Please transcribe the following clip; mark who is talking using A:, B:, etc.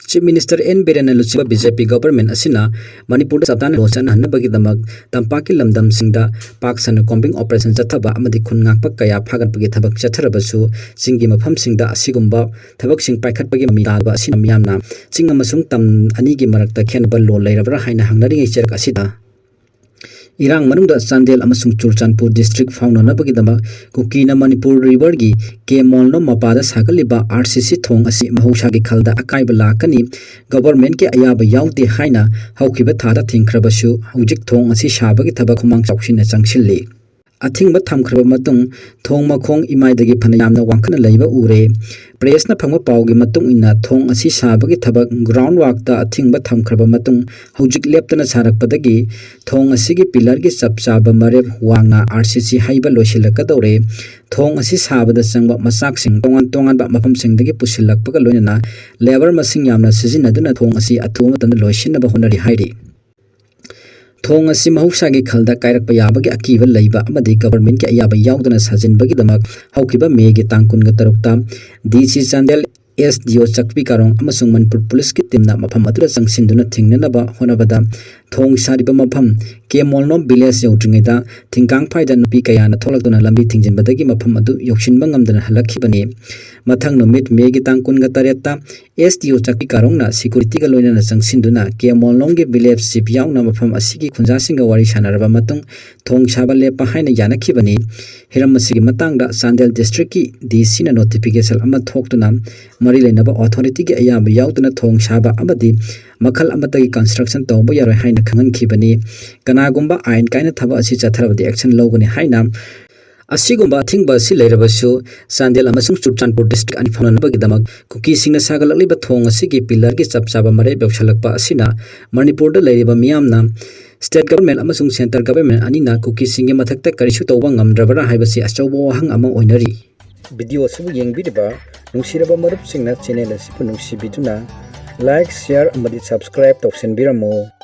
A: Chief Minister N. Biren Luciba BJP government asina Manipur Saptan Losan Hanabagi Damag Tampaki Lamdam Singda Park San Combing Operation Jataba Amadi Kunnak Pakaya Pagan Pagi Tabak Chatarabasu Singi Mafam Singda Asigumba Tabak Sing Pakat Pagi Midaba Sinamiamna Singamasung Tam Anigi Marakta Kenbal Lo Lairabra Haina Hangari Cherak Asida Irang Manungda Sandel Amasung Churchanpur District Fauna Nabagidama Kukina Manipur River Gi Ke Molno Mapada Sagaliba RCC Thong Asi Mahushagi Khalda Akaibala Kani Government Ke Ayaba Yauti Haina Haukiba Thada Thinkrabasu Hujik Thong Asi Shabagi Tabakumang Chaukshin Changshili Athing but Tamkraba Matung Thong Makong Imaidagi Panayamna Wankana Laiba Ure Presna Panga Paugi Matung Ina Thong Asi Sabagi Tabak groundwork da Athing but Tamkraba Matung Hujik Leptana Sarak Padagi Thong Asigi Pillar Gi Sapsaba Mareb Wanga RCC Haiba Loshilakadore Thong Asi Sabada Sangba Masak Sing Tongan Ba Mapam Singdagi Pusilak Pagalona Lever Masing Yamna Sizinaduna Thong Asi Atumatan Loshina Bahonari Haidi Thong Asi Mahusagi Khalda Kairak Payabagi Akiva Laiba Amadi Government Ke Ayaba Yaudana Sajin Bagi Damak Haukiba Megi Tangkun Gatarukta DC Chandel SDO Chakpi Karong Amasung Manipur Police Ki Timna Mapam Adura Sangsinduna Thingnaba Honabada Thong Sariba Mapam Ke Molnom Village Yaudringeda Thingkang Paida Nupi Kayana Tholakduna Lambi Thingjin Badagi Mapam Adu Yokshin Bangamdana Halakhibani Mathang Numit Megi Tangkun Gatareta SDO Chakpi Karongna Security Galoina Sangsinduna Ke Molnom Ge Village Sipyauna Mapam Asigi Khunjasinga Wari Shanaraba Matung Thong Chaba Lepa Haina Yanakhibani Hiram Masigi Matangda Sandel District Ki DC na notification ama thoktuna Mari Lenaba Authority Ki Ayaba Yaudana Thong Chaba Amadi Makal Amatagi construction Tombo Yaro Haina Kangan Kibani Kanagumba Ain Kaina Thaba Asi Chatharabadi action logani Haina Asigumba Thingba Si Lairabasu Sandel Amasung Churchanpur District and Fonanabagidamag Kuki Singna Sagalaliba Thong Asigi Pillar Ki Sapsaba Mare Bevshalakpa Asina Manipur da Lairiba Miyamna State government amasung central government anina Kuki Singi Mathakta Karishu Tawba Ngamdrabara Haibasi Achawbo Wahang Ama Oinari Video Subu Yengbidiba Nungsiraba Marup Singna channel Asipu Nungsibituna Like, share, and subscribe to Senbiramo.